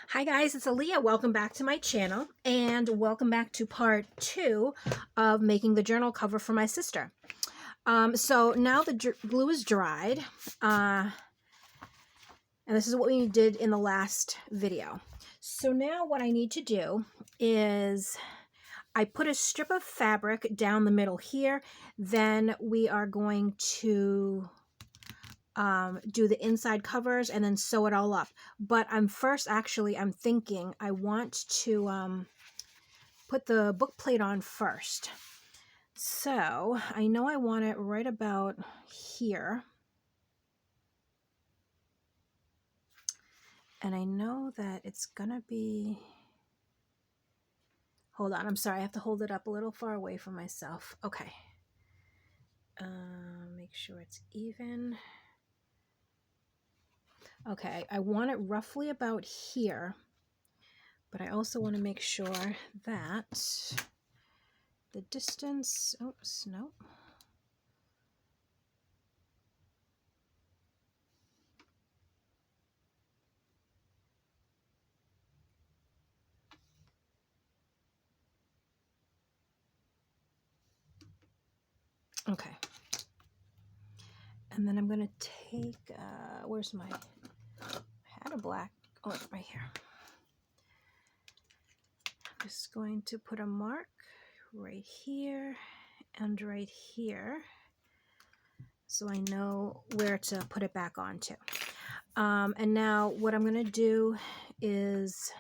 Hi guys, it's Alia. Welcome back to my channel and welcome back to part 2 of making the journal cover for my sister. So now the glue is dried and this is what we did in the last video. So now what I need to do is I put a strip of fabric down the middle here. Then we are going to do the inside covers and then sew it all up. But I'm thinking I want to put the book plate on first. So I know I want it right about here. And I know that it's gonna be, hold on, I'm sorry, I have to hold it up a little far away from myself. Okay. Make sure it's even. Okay, I want it roughly about here, but I also want to make sure that the distance, oops, no. Okay. And then I'm going to take, where's my, I had a black, oh, it's right here. I'm just going to put a mark right here and right here so I know where to put it back onto. And now what I'm going to do is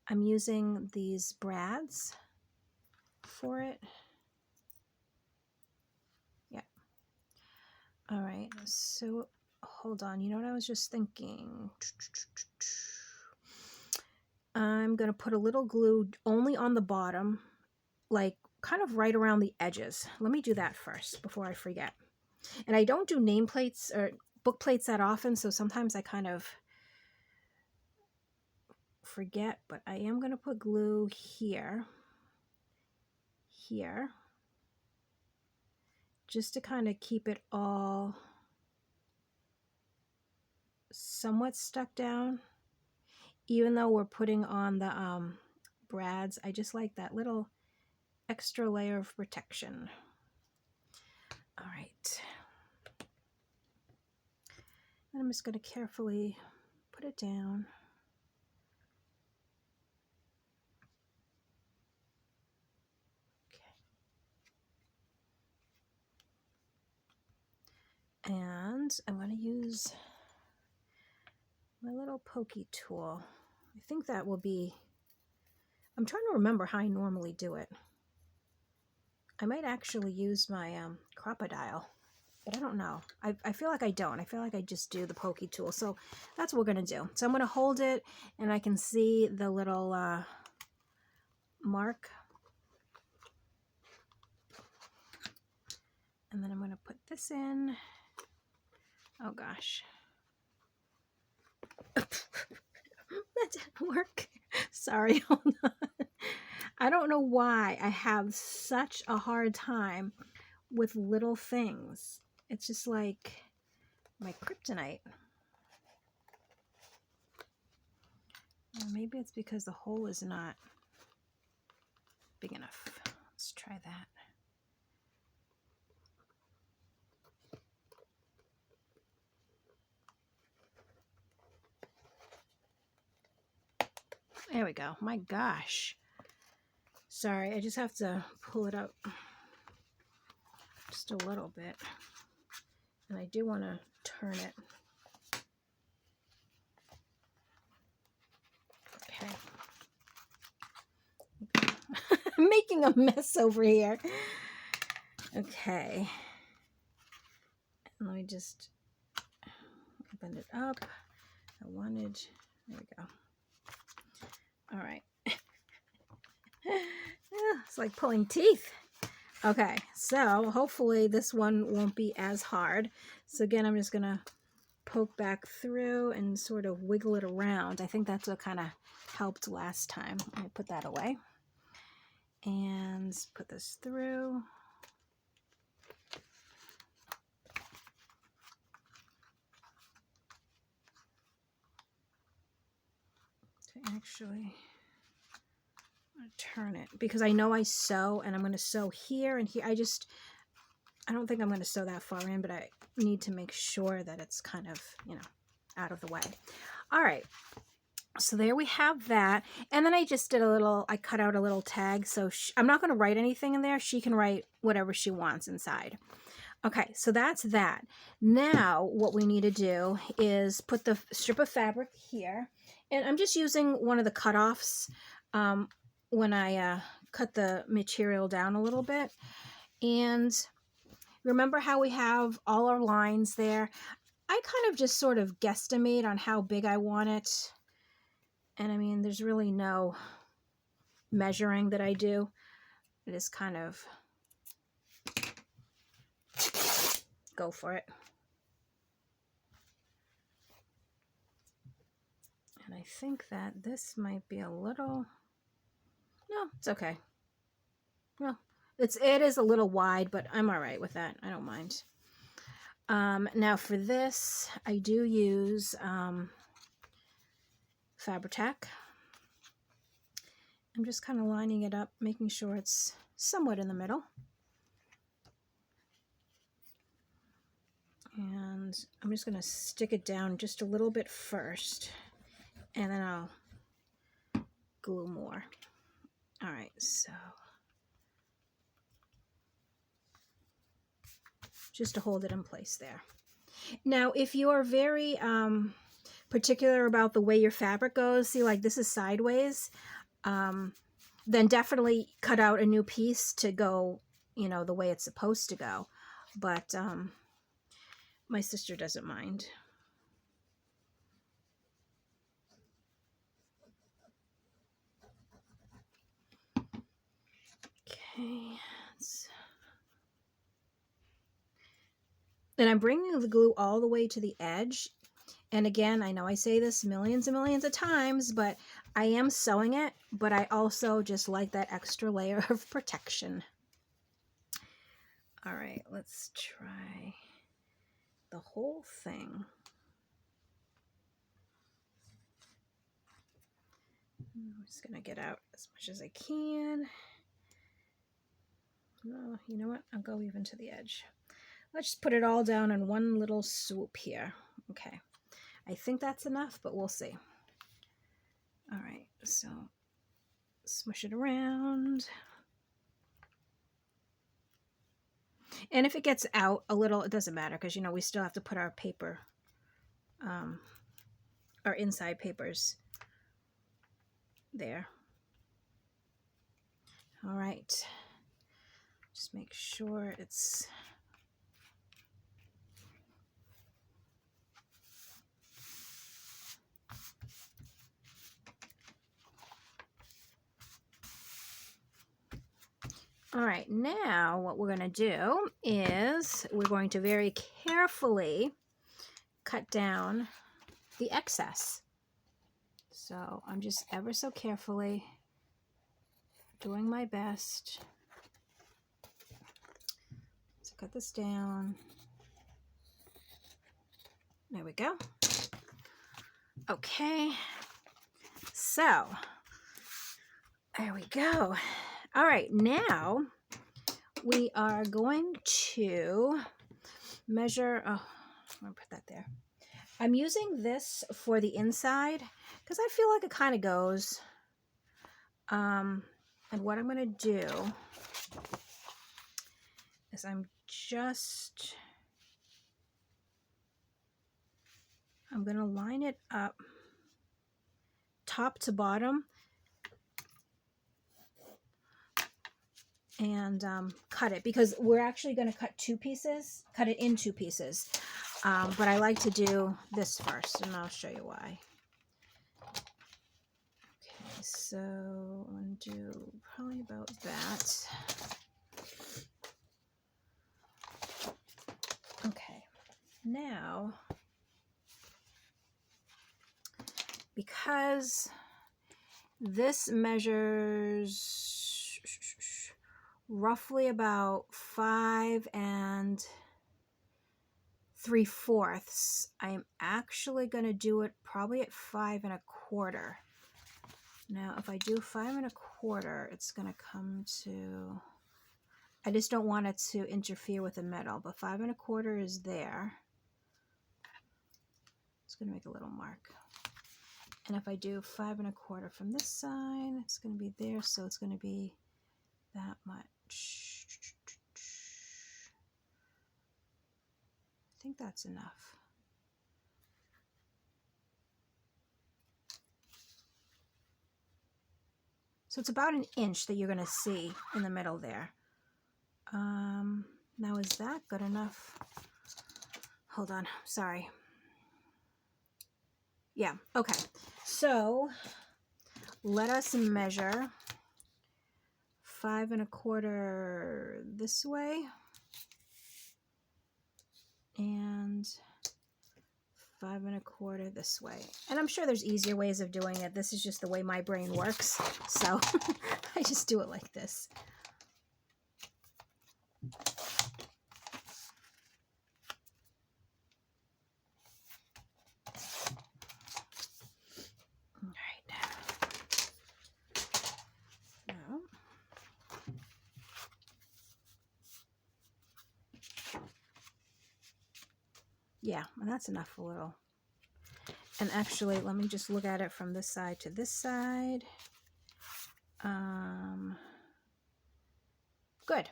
I'm using these brads for it. Yeah. All right. So hold on. You know what I was just thinking? I'm going to put a little glue only on the bottom, like kind of right around the edges. Let me do that first before I forget. And I don't do nameplates or book plates that often, so sometimes I kind of forget, but I am going to put glue here, just to kind of keep it all somewhat stuck down. Even though we're putting on the brads, I just like that little extra layer of protection. All right. And I'm just going to carefully put it down. Okay. And I'm going to use my little pokey tool. I think that will be, I'm trying to remember how I normally do it. I might actually use my crocodile, but I don't know. I feel like I don't. I feel like I just do the pokey tool. So that's what we're going to do. So I'm going to hold it and I can see the little mark. And then I'm going to put this in. Oh gosh. That didn't work. Sorry, hold on. I don't know why I have such a hard time with little things. It's just like my kryptonite. Or maybe it's because the hole is not big enough. Let's try that. There we go. My gosh. Sorry, I just have to pull it up just a little bit. And I do want to turn it. Okay. I'm making a mess over here. Okay. And let me just open it up. I wanted, there we go. All right. It's like pulling teeth. Okay, so hopefully this one won't be as hard. So again, I'm just gonna poke back through and sort of wiggle it around. I think that's what kind of helped last time. Let me put that away and put this through. actually turn it because I know I sew and I'm going to sew here and here. I don't think I'm going to sew that far in, but I need to make sure that it's kind of, you know, out of the way. All right. So there we have that. And then I just did I cut out a little tag. So I'm not going to write anything in there. She can write whatever she wants inside. Okay, so that's that. Now what we need to do is put the strip of fabric here. And I'm just using one of the cutoffs when I cut the material down a little bit. And remember how we have all our lines there? I kind of just sort of guesstimate on how big I want it. And I mean, there's really no measuring that I do. I just kind of go for it. And I think that this might be a little, no, it's okay. Well, it is a little wide, but I'm all right with that. I don't mind. Now for this, I do use Fabri-Tac. I'm just kind of lining it up, making sure it's somewhat in the middle. And I'm just going to stick it down just a little bit first, and then I'll glue more. All right, so just to hold it in place there. Now, if you are very particular about the way your fabric goes, see, like this is sideways, then definitely cut out a new piece to go, you know, the way it's supposed to go. But my sister doesn't mind. Okay. And I'm bringing the glue all the way to the edge. And again, I know I say this millions and millions of times, but I am sewing it, but I also just like that extra layer of protection. All right, let's try the whole thing. I'm just gonna get out as much as I can. Oh, you know what? I'll go even to the edge. Let's just put it all down in one little swoop here. Okay. I think that's enough, but we'll see. All right, so smush it around. And if it gets out a little, it doesn't matter because, you know, we still have to put our paper, our inside papers there. All right. Just make sure it's all right. Now what we're going to do is we're going to very carefully cut down the excess. So I'm just ever so carefully doing my best to cut this down. There we go. Okay, so there we go. All right, now we are going to measure, oh, I'm gonna put that there. I'm using this for the inside because I feel like it kind of goes. And what I'm gonna do is I'm gonna line it up top to bottom and cut it because we're actually going to cut it in two pieces. But I like to do this first, and I'll show you why. Okay, so I'm going to do probably about that. Okay, now, because this measures roughly about 5 3/4, I'm actually going to do it probably at 5 1/4. Now, if I do 5 1/4, it's going to come to, I just don't want it to interfere with the metal, but 5 1/4 is there. It's going to make a little mark. And if I do 5 1/4 from this side, it's going to be there, so it's going to be that much. I think that's enough. So it's about 1 inch that you're going to see in the middle there. Now is that good enough? Hold on, sorry. Yeah, okay. So let us measure 5 1/4 this way and 5 1/4 this way. And I'm sure there's easier ways of doing it. This is just the way my brain works. So I just do it like this. All right. Now, yeah, and that's enough a little. And actually, let me just look at it from this side to this side. Good.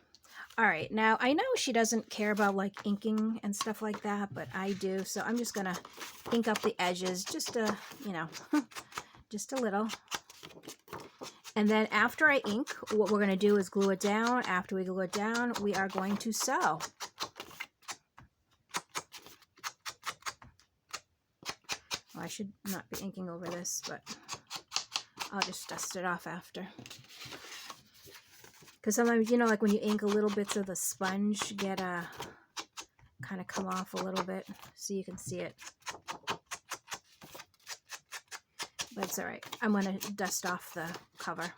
All right, now I know she doesn't care about like inking and stuff like that, but I do. So I'm just gonna ink up the edges just a, you know, just a little. And then after I ink, what we're gonna do is glue it down. After we glue it down, we are going to sew. Well, I should not be inking over this, but I'll just dust it off after. Because sometimes, you know, like when you ink, a little bits of the sponge get kind of come off a little bit, so you can see it. But it's all right. I'm going to dust off the cover.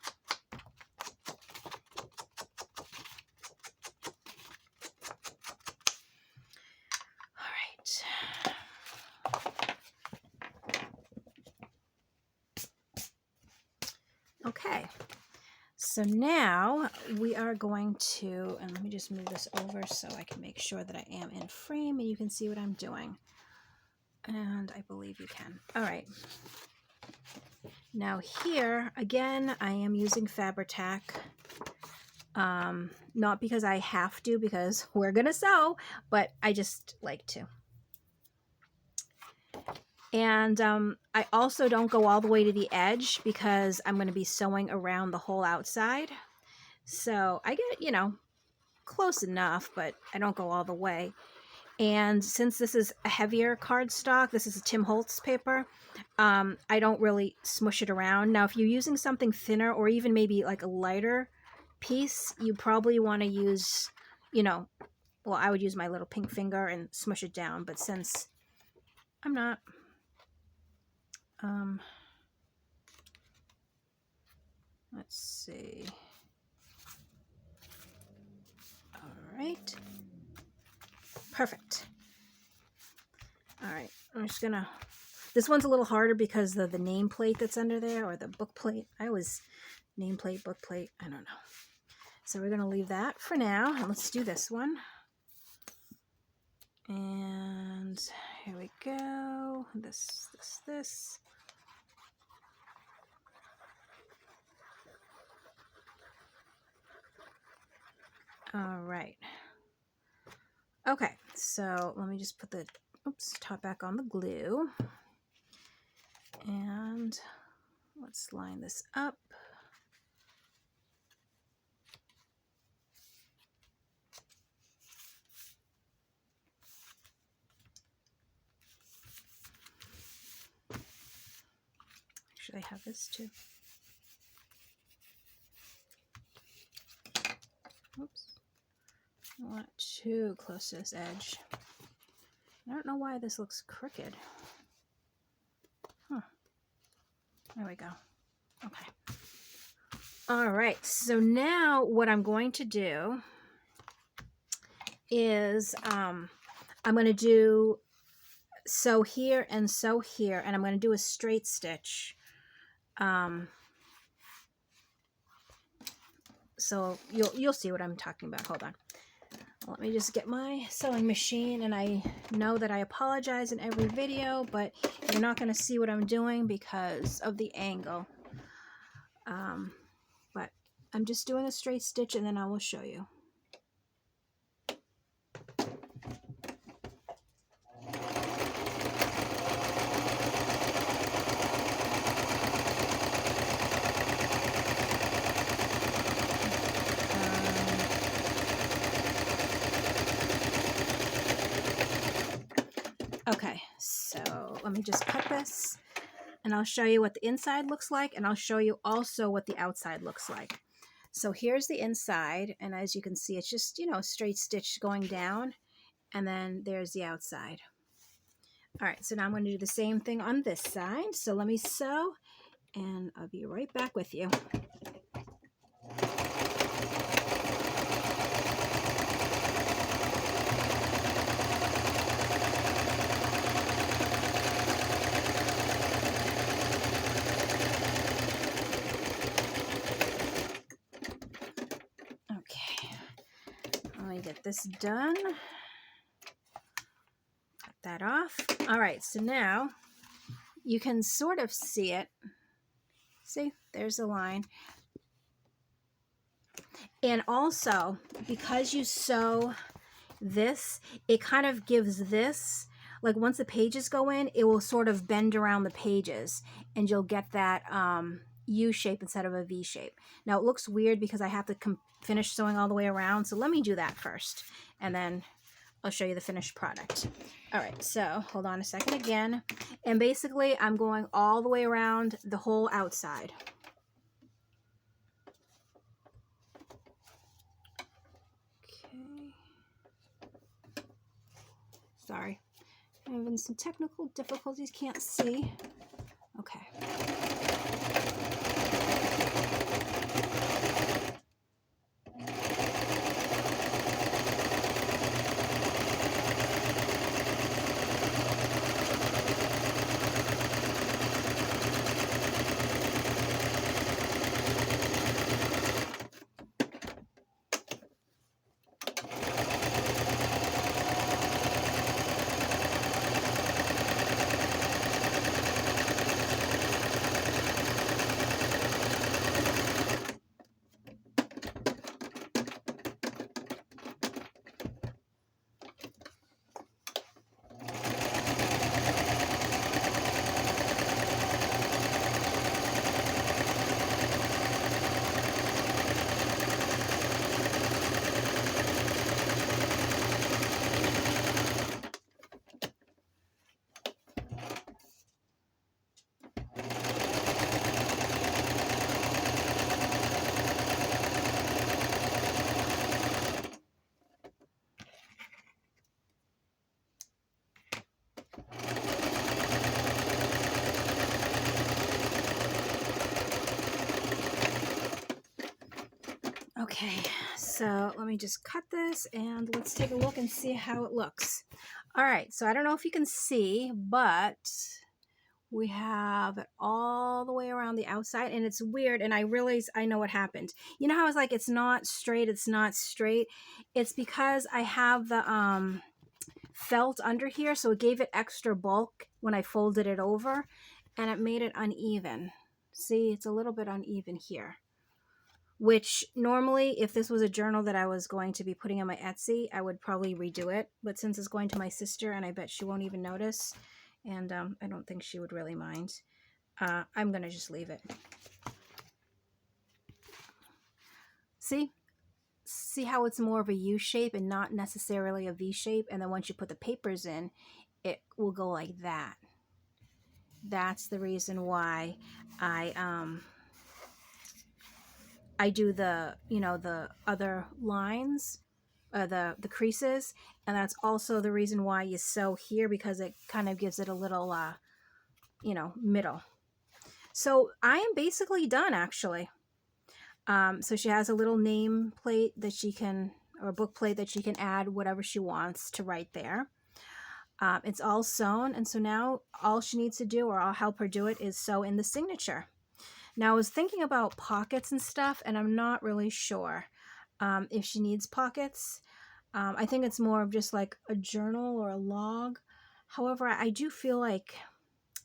All right. Okay. So now we are going to, and let me just move this over so I can make sure that I am in frame and you can see what I'm doing. And I believe you can. All right. Now here, again, I am using Fabri-Tac. Not because I have to, because we're going to sew, but I just like to. And I also don't go all the way to the edge because I'm going to be sewing around the whole outside. So I get, you know, close enough, but I don't go all the way. And since this is a heavier cardstock, this is a Tim Holtz paper, I don't really smush it around. Now, if you're using something thinner or even maybe like a lighter piece, you probably want to use, you know, well, I would use my little pink finger and smush it down. But since I'm not... let's see. All right. Perfect. All right. I'm just gonna, this one's a little harder because of the nameplate that's under there, or the book plate. I always, nameplate, book plate, I don't know. So we're gonna leave that for now. And let's do this one. And here we go. This. All right. Okay, so let me just put the top back on the glue. And let's line this up. Actually, I have this too. Oops. Not too close to this edge. I don't know why this looks crooked. Huh. There we go. Okay. All right. So now what I'm going to do is I'm going to do sew here and sew here, and I'm going to do a straight stitch So you'll see what I'm talking about. Hold on. Let me just get my sewing machine, and I know that I apologize in every video, but you're not going to see what I'm doing because of the angle. But I'm just doing a straight stitch, and then I will show you. Okay, so let me just cut this, and I'll show you what the inside looks like, and I'll show you also what the outside looks like. So here's the inside, and as you can see, it's just, you know, straight stitch going down, and then there's the outside. All right, so now I'm going to do the same thing on this side. So let me sew, and I'll be right back with you. Get this done. Cut that off. All right, so now you can sort of see it. See, there's a line. And also, because you sew this, it kind of gives this, like once the pages go in, it will sort of bend around the pages, and you'll get that U shape instead of a V shape. Now it looks weird because I have to finish sewing all the way around, so let me do that first, and then I'll show you the finished product. All right, so hold on a second again, and basically I'm going all the way around the whole outside. Okay. Sorry, I'm having some technical difficulties, can't see. Okay. Okay, so let me just cut this, and let's take a look and see how it looks. All right, so I don't know if you can see, but we have it all the way around the outside, and it's weird, and I realize I know what happened. You know how it's like it's not straight, it's not straight? It's because I have the felt under here, so it gave it extra bulk when I folded it over, and it made it uneven. See, it's a little bit uneven here, which normally if this was a journal that I was going to be putting on my Etsy, I would probably redo it, but since it's going to my sister, and I bet she won't even notice, and I don't think she would really mind, I'm gonna just leave it. See how it's more of a U shape and not necessarily a V shape, and then once you put the papers in, it will go like that. That's the reason why I do the, you know, the other lines, the creases, and that's also the reason why you sew here, because it kind of gives it a little, you know, middle. So I am basically done, actually. So she has a little name plate that she can, or book plate that she can add whatever she wants to write there. It's all sewn, and so now all she needs to do, or I'll help her do it, is sew in the signature. Now, I was thinking about pockets and stuff, and I'm not really sure if she needs pockets. I think it's more of just like a journal or a log. However, I do feel like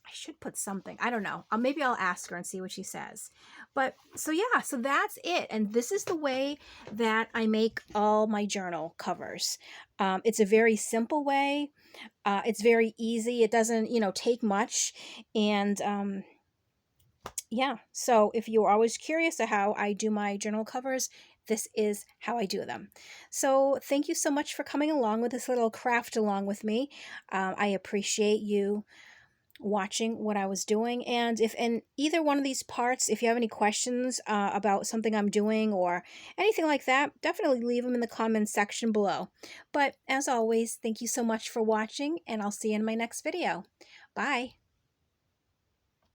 I should put something. I don't know. Maybe I'll ask her and see what she says. But so yeah, so that's it. And this is the way that I make all my journal covers. It's a very simple way. It's very easy. It doesn't, take much. And yeah, so if you're always curious of how I do my journal covers, this is how I do them. So thank you so much for coming along with this little craft along with me. I appreciate you watching what I was doing. And if in either one of these parts, if you have any questions about something I'm doing or anything like that, definitely leave them in the comments section below. But as always, thank you so much for watching, and I'll see you in my next video. Bye.